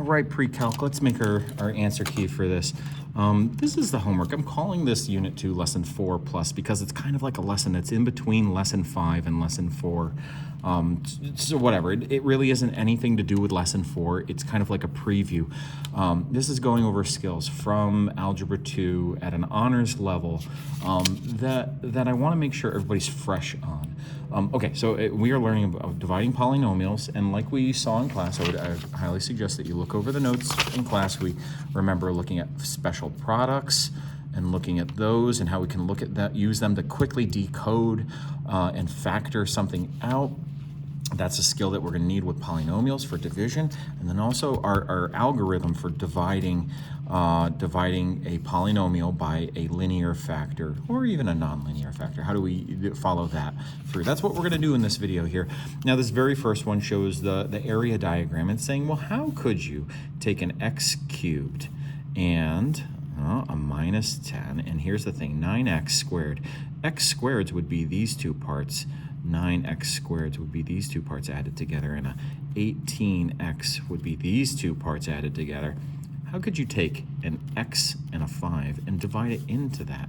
right, pre-calc, let's make our answer key for this. This is the homework. I'm calling this Unit 2 Lesson 4 Plus because it's kind of like a lesson that's in between Lesson 5 and Lesson 4. So whatever, it really isn't anything to do with Lesson 4. It's kind of like a preview. This is going over skills from Algebra 2 at an honors level that I want to make sure everybody's fresh on. Okay, so we are learning about dividing polynomials, and like we saw in class, I highly suggest that you look over the notes in class. We remember looking at special products and looking at those and how we can look at that, use them to quickly decode and factor something out. That's a skill that we're going to need with polynomials for division, and then also our algorithm for dividing a polynomial by a linear factor or even a nonlinear factor. How do we follow that through? That's what we're going to do in this video here. Now, this very first one shows the area diagram and saying, well, how could you take an x cubed and a minus 10, and here's the thing, 9x squared. X squareds would be these two parts. 9x squareds would be these two parts added together, and a 18x would be these two parts added together. How could you take an x and a 5 and divide it into that?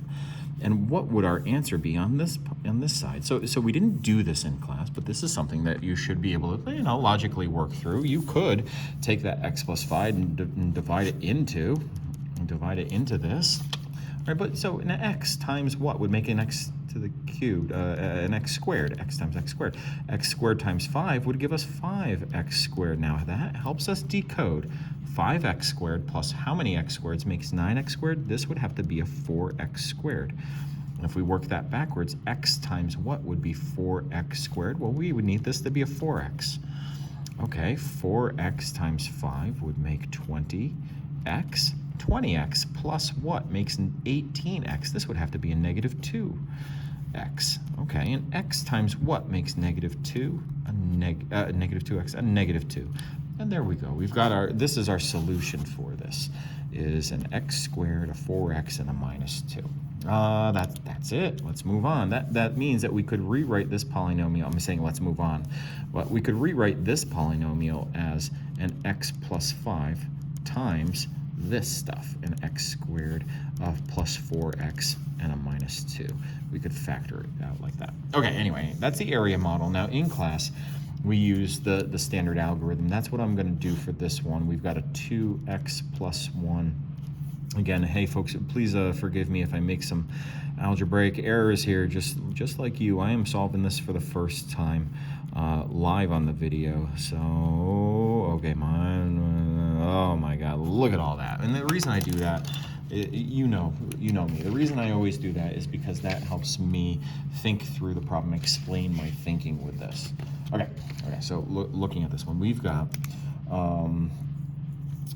And what would our answer be on this side? So we didn't do this in class, but this is something that you should be able to, logically work through. You could take that x plus 5 and divide it into this. All right, but so an x times what would make an x to the cubed, an x squared, x times x squared. X squared times 5 would give us 5x squared. Now that helps us decode 5x squared plus how many x squareds makes 9x squared? This would have to be a 4x squared. And if we work that backwards, x times what would be 4x squared? Well, we would need this to be a 4x. Okay, 4x times 5 would make 20x. 20x plus what makes an 18x? This would have to be a negative 2x. Okay, and x times what makes negative 2? Negative 2x, a negative 2. And there we go. We've got this is our solution for this, is an x squared, a 4x, and a minus 2. That's it. Let's move on. That means that we could rewrite this polynomial. I'm saying let's move on. But we could rewrite this polynomial as an x plus 5 times this stuff, an x squared plus 4x and a minus 2. We could factor it out like that. Okay, anyway, that's the area model. Now in class, we use the standard algorithm. That's what I'm going to do for this one. We've got a 2x plus 1. Again, hey folks, please forgive me if I make some algebraic errors here. Just like you, I am solving this for the first time live on the video. So, okay, oh my God, look at all that. And the reason I do that, you know me. The reason I always do that is because that helps me think through the problem, explain my thinking with this. Okay, so looking at this one, we've got,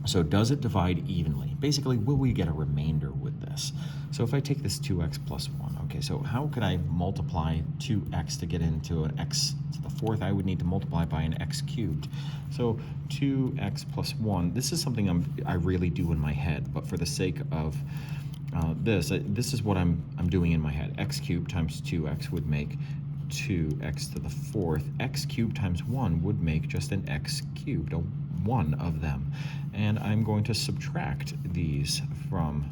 so does it divide evenly? Basically, will we get a remainder with this? So if I take this 2x plus 1, okay, so how could I multiply 2x to get into an x to the 4th? I would need to multiply by an x cubed. So 2x plus 1, this is something I really do in my head, but for the sake of this is what I'm doing in my head. X cubed times 2x would make 2x to the 4th. X cubed times 1 would make just an x cubed, one of them. And I'm going to subtract these from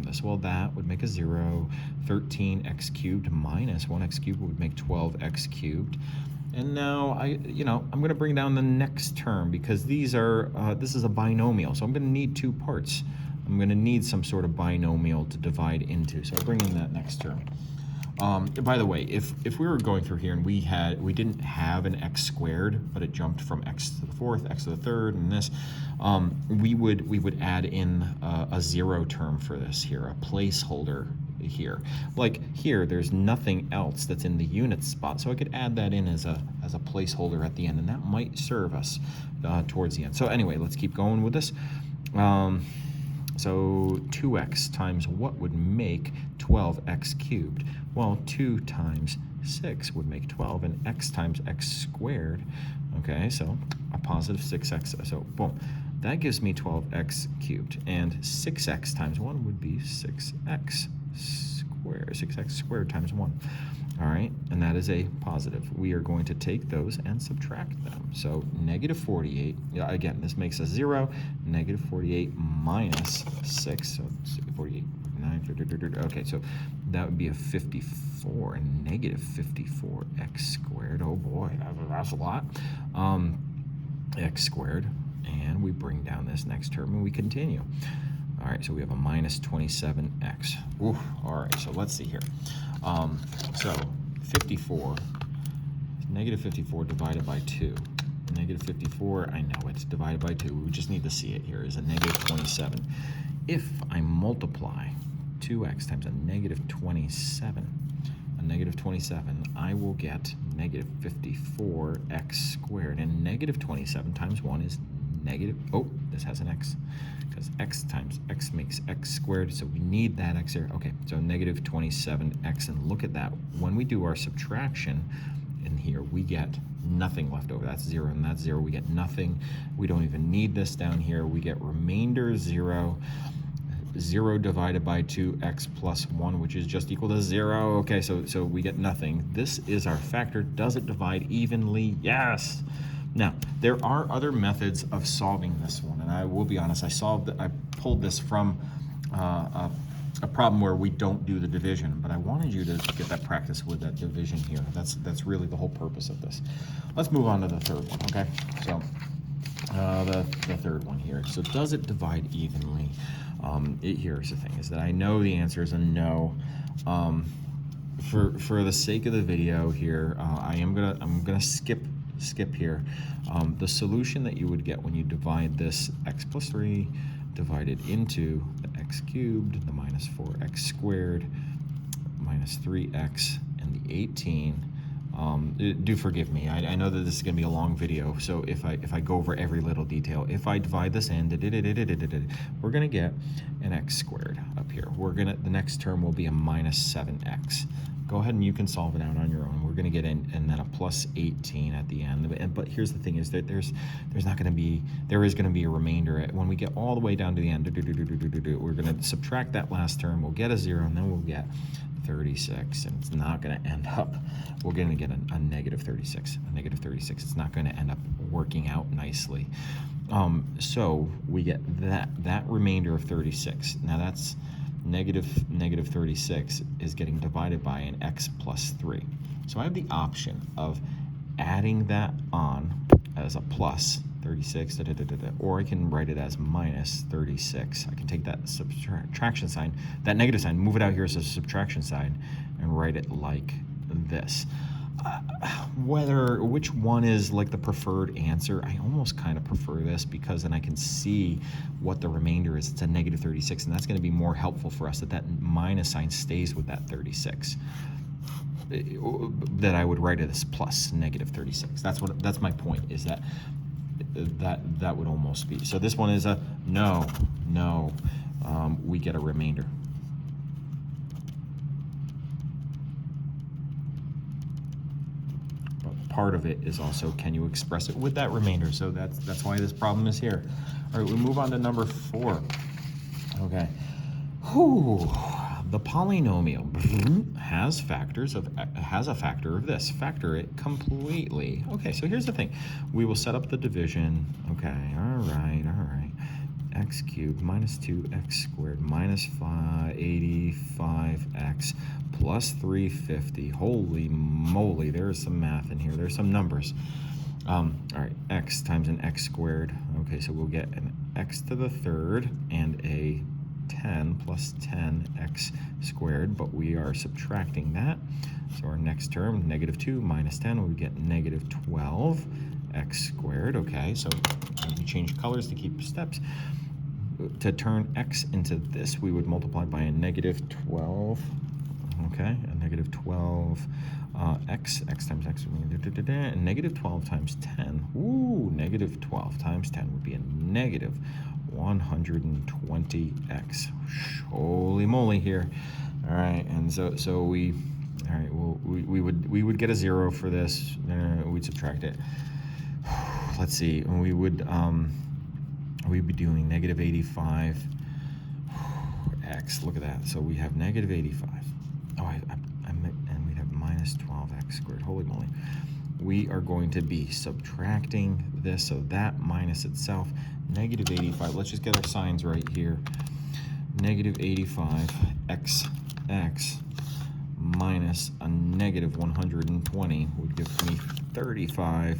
this. Well, that would make a 0. 13x cubed minus 1x cubed would make 12x cubed. And now I'm going to bring down the next term because this is a binomial. So I'm going to need two parts. I'm going to need some sort of binomial to divide into. So I'll bring in that next term. By the way, if we were going through here and we didn't have an x squared, but it jumped from x to the 4th, x to the 3rd, and this, we would add in a 0 term for this here, a placeholder here. Like here, there's nothing else that's in the unit spot, so I could add that in as a placeholder at the end, and that might serve us towards the end. So anyway, let's keep going with this. So 2x times what would make 12x cubed? Well, 2 times 6 would make 12, and x times x squared, okay, so a positive 6x, so boom. That gives me 12x cubed, and 6x times 1 would be 6x squared, 6x squared times 1. All right, and that is a positive. We are going to take those and subtract them. So negative 48, yeah, again, this makes a 0. Negative 48 minus 6, so 48, 9, okay, so that would be a 54, negative 54x squared. Oh boy, that's a lot. X squared, and we bring down this next term and we continue. All right, so we have a minus 27x. Ooh, all right, so let's see here. So 54, negative 54 divided by 2. Negative 54, I know it's divided by 2. We just need to see it here, is a negative 27. If I multiply 2x times a negative 27, I will get negative 54x squared. And negative 27 times 1 is negative, oh, this has an x, because x times x makes x squared, so we need that x here. Okay, so negative 27x, and look at that. When we do our subtraction in here, we get nothing left over. That's 0, and that's 0. We get nothing. We don't even need this down here. We get remainder 0. 0 divided by 2x plus 1, which is just equal to 0. Okay, so we get nothing. This is our factor. Does it divide evenly? Yes. Now, there are other methods of solving this one, and I will be honest, I pulled this from a problem where we don't do the division, but I wanted you to get that practice with that division here. That's really the whole purpose of this. Let's move on to the third one, okay? So the third one here. So does it divide evenly? Here's the thing, is that I know the answer is a no. For the sake of the video here, I'm gonna skip here. The solution that you would get when you divide this x plus 3 divided into the x cubed, the minus 4x squared, minus 3x, and the 18. Do forgive me. I know that this is going to be a long video, so if I go over every little detail, if I divide this in, we're going to get an x squared up here. The next term will be a minus 7x. Go ahead and you can solve it out on your own. We're going to get in, and then a plus 18 at the end. But here's the thing, is that there is going to be a remainder. When we get all the way down to the end, we're going to subtract that last term. We'll get a 0, and then we'll get 36, and it's not going to end up, we're going to get a negative 36. It's not going to end up working out nicely. So we get that remainder of 36. Now that's negative 36 is getting divided by an x plus 3. So I have the option of adding that on as a plus 36, or I can write it as minus 36. I can take that subtraction sign, that negative sign, move it out here as a subtraction sign, and write it like this. Which one is like the preferred answer? I almost kind of prefer this, because then I can see what the remainder is. It's a negative 36, and that's going to be more helpful for us, that minus sign stays with that 36. That I would write it as plus negative 36. That's my point, is that would almost be. So this one is a no. We get a remainder. But part of it is also, can you express it with that remainder? So that's why this problem is here. All right, we move on to number 4. Okay. Whew. The polynomial has a factor of this. Factor it completely. Okay, so here's the thing. We will set up the division. Okay, all right. X cubed minus 2x squared minus 85x plus 350. Holy moly, there's some math in here. There's some numbers. All right, x times an x squared. Okay, so we'll get an x to the third and a 10 plus 10x squared, but we are subtracting that. So our next term, negative 2 minus 10, we get negative 12x squared. Okay, so we change colors to keep steps. To turn x into this, we would multiply by a negative 12. Okay, a negative 12 x times x, and negative 12 times 10. Ooh, negative 12 times 10 would be a negative 120x. Holy moly here. All right, and so we would get a 0 for this. We'd subtract it. Let's see, and we'd be doing negative 85x. Look at that. So we have negative 85. and we'd have minus 12x squared. Holy moly. We are going to be subtracting this, so that minus itself, negative 85. Let's just get our signs right here. Negative 85 xx minus a negative 120 would give me 35x.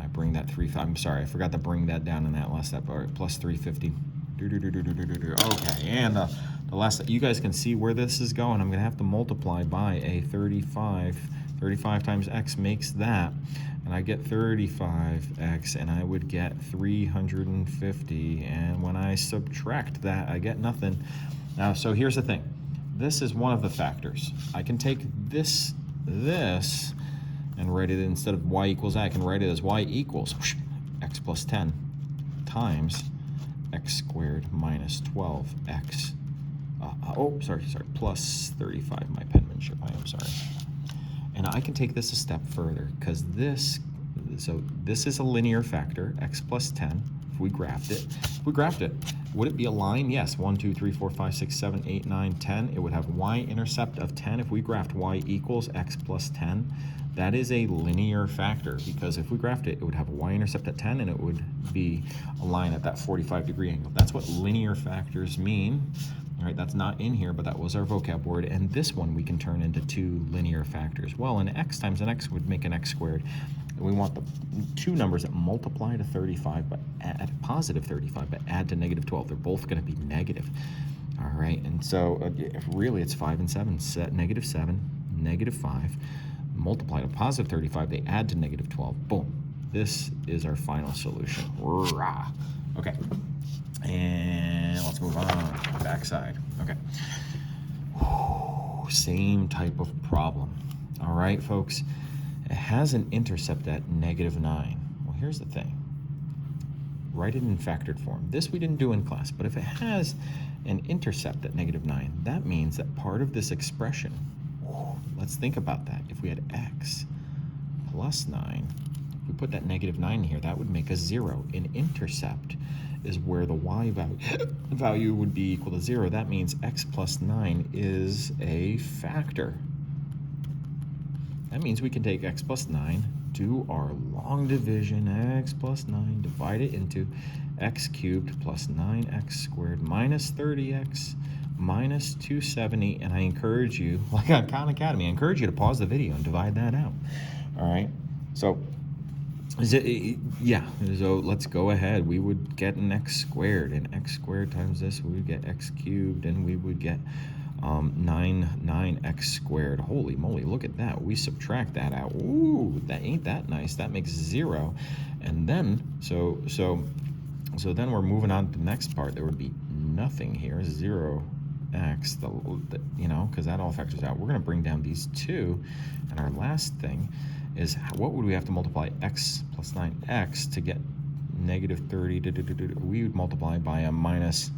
I bring that I'm sorry, I forgot to bring that down in that last step. All right, plus 350. Okay, and the last, you guys can see where this is going. I'm going to have to multiply by a 35. 35 times x makes that, and I get 35x, and I would get 350, and when I subtract that, I get nothing. Now, so here's the thing. This is one of the factors. I can take this, and write it instead of y equals I can write it as y equals x plus 10 times x squared minus 12x. Sorry, plus 35, my penmanship, I am sorry. And I can take this a step further, because this is a linear factor, x plus 10. If we graphed it, would it be a line? Yes, 1, 2, 3, 4, 5, 6, 7, 8, 9, 10. It would have y-intercept of 10. If we graphed y equals x plus 10, that is a linear factor, because if we graphed it, it would have a y-intercept at 10, and it would be a line at that 45-degree angle. That's what linear factors mean. All right, that's not in here, but that was our vocab word. And this one we can turn into two linear factors. Well, an x times an x would make an x squared. And we want the two numbers that multiply to 35, but add positive 35, but add to negative 12. They're both going to be negative. All right, and so really it's 5 and 7. Negative 7, negative 5, multiply to positive 35, they add to negative 12. Boom. This is our final solution. Rah. Okay. And let's move on. Backside. Okay. Same type of problem. All right, folks. It has an intercept at negative 9. Well, here's the thing. Write it in factored form. This we didn't do in class, but if it has an intercept at negative 9, that means that part of this expression, let's think about that. If we had x plus 9, if we put that negative 9 here, that would make a 0. An intercept is where the y value would be equal to 0. That means x plus 9 is a factor. That means we can take x plus 9, do our long division, x plus 9, divide it into x cubed plus 9x squared minus 30x minus 270, and I encourage you, like on Khan Academy, I encourage you to pause the video and divide that out. All right, so so let's go ahead. We would get an x squared, and x squared times this, we would get x cubed, and we would get 9x squared. Holy moly, look at that. We subtract that out. Ooh, that ain't that nice. That makes 0. And then, so then we're moving on to the next part. There would be nothing here, 0x, because that all factors out. We're going to bring down these two, and our last thing is, what would we have to multiply x plus 9x to get negative 30? We would multiply by a minus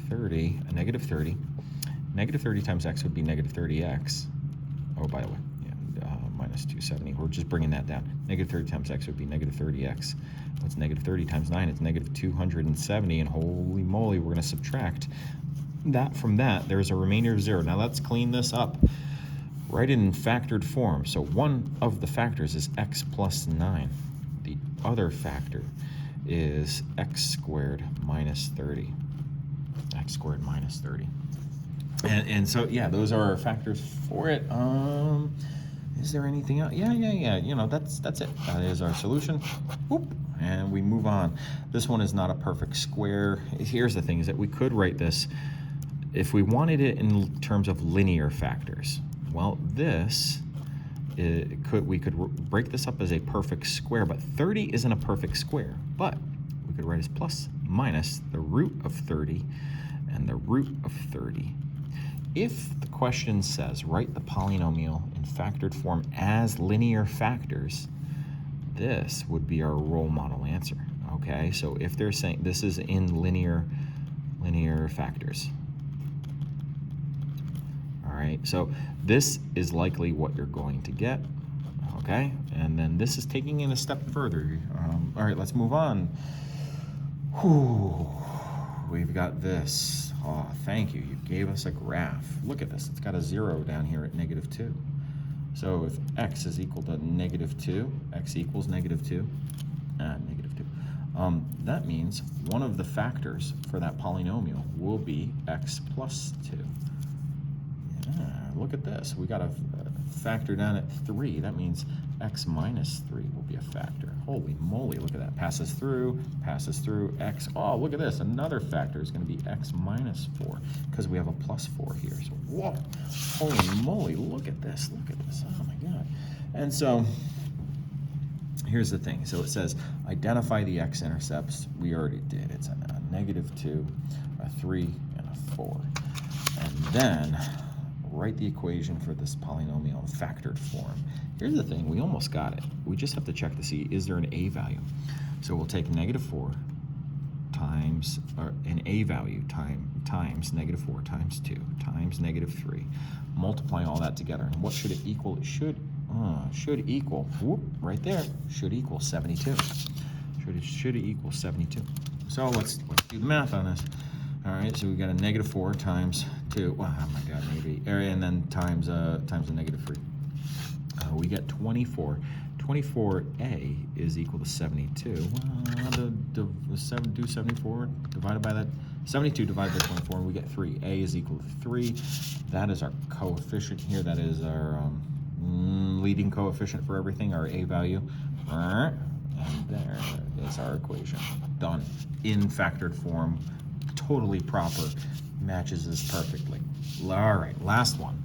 30, a negative 30. Negative 30 times x would be negative 30x. Oh, by the way, minus 270. We're just bringing that down. Negative 30 times x would be negative 30x. What's negative 30 times 9? It's negative 270, and holy moly, we're going to subtract that from that. There's a remainder of 0. Now let's clean this up. Write it in factored form. So one of the factors is x plus 9. The other factor is x squared minus 30. X squared minus 30. And so, yeah, those are our factors for it. Is there anything else? Yeah. That's it. That is our solution. Whoop. And we move on. This one is not a perfect square. Here's the thing, is that we could write this if we wanted it in terms of linear factors. Well, we could break this up as a perfect square, but 30 isn't a perfect square. But we could write as plus minus the root of 30 and the root of 30. If the question says write the polynomial in factored form as linear factors, this would be our role model answer. Okay, so if they're saying this is in linear factors. All right, so this is likely what you're going to get. Okay, and then this is taking it a step further. All right, let's move on. we've got this. Oh, thank you. You gave us a graph. Look at this. It's got a 0 down here at -2. So if x is equal to -2, x equals -2, -2, that means one of the factors for that polynomial will be x plus 2. Yeah, look at this. We got a factor down at 3. That means x minus 3 will be a factor. Holy moly, look at that. Passes through, x. Oh, look at this. Another factor is going to be x minus 4 because we have a plus 4 here. So, whoa, holy moly, look at this. Look at this. Oh, my God. And so here's the thing. So it says identify the x-intercepts. We already did. It's a -2, a 3, and a 4. And then write the equation for this polynomial in factored form. Here's the thing, we almost got it. We just have to check to see, is there an a value? So we'll take -4 times, or an a value times -4 times 2 times -3. Multiply all that together, and what should it equal? It should equal, whoop, right there, should equal 72. Should equal 72. So let's do the math on this. All right, so we got a -4 times 2. Well, oh my God, maybe. And then times a -3. We get 24. 24a is equal to 72. Do 74 divided by that. 72 divided by 24, and we get 3. A is equal to 3. That is our coefficient here. That is our leading coefficient for everything, our a value. And there is our equation. Done. In factored form. Totally proper, matches this perfectly. All right, last one.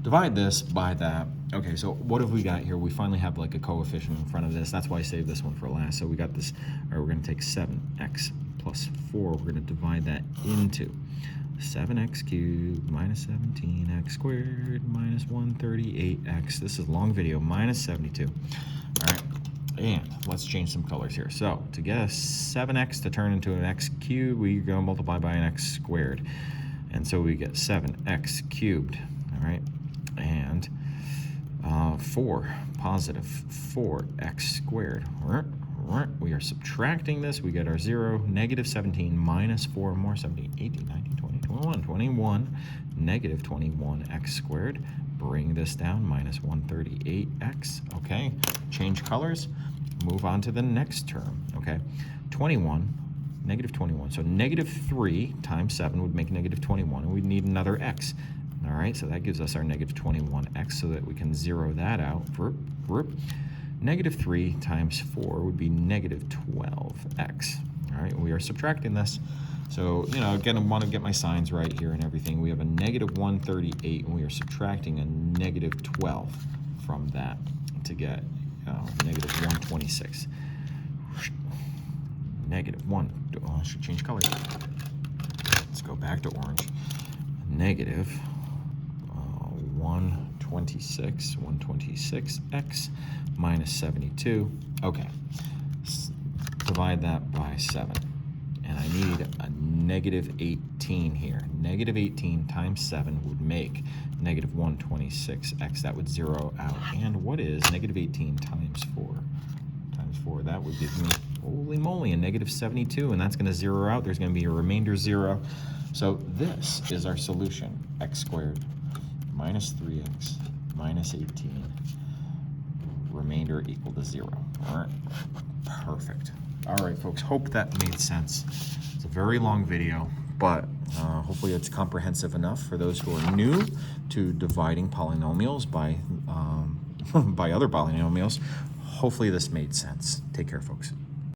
Divide this by that. Okay, so what have we got here? We finally have like a coefficient in front of this. That's why I saved this one for last. So we got this, or we're going to take 7x plus 4. We're going to divide that into 7x cubed minus 17x squared minus 138x. This is a long video, minus 72. All right. And let's change some colors here. So to get a 7x to turn into an x cubed, we're going to multiply by an x squared. And so we get 7x cubed, all right? And 4, positive 4x squared. We are subtracting this. We get our 0, -17 minus 4 more, 17, 18, 19, 20, 21, 21, -21x squared. Bring this down, minus 138x, okay? Change colors, move on to the next term, okay? 21, -21. So -3 times 7 would make -21, and we'd need another x. All right, so that gives us our -21x so that we can zero that out. -3 times 4 would be -12x. All right, we are subtracting this. So, you know, again, I want to get my signs right here and everything. We have a -138, and we are subtracting a -12 from that to get -126. -1, oh, I should change colors. Let's go back to orange. -126x minus 72. Okay, divide that by 7. And I need a -18 here. -18 times 7 would make -126x. That would zero out. And what is -18 times 4? Times 4, that would give me, holy moly, a -72. And that's going to zero out. There's going to be a remainder 0. So this is our solution. X squared minus 3x minus 18. Remainder equal to 0. All right, perfect. All right, folks, hope that made sense. It's a very long video, but hopefully it's comprehensive enough for those who are new to dividing polynomials by, by other polynomials. Hopefully this made sense. Take care, folks.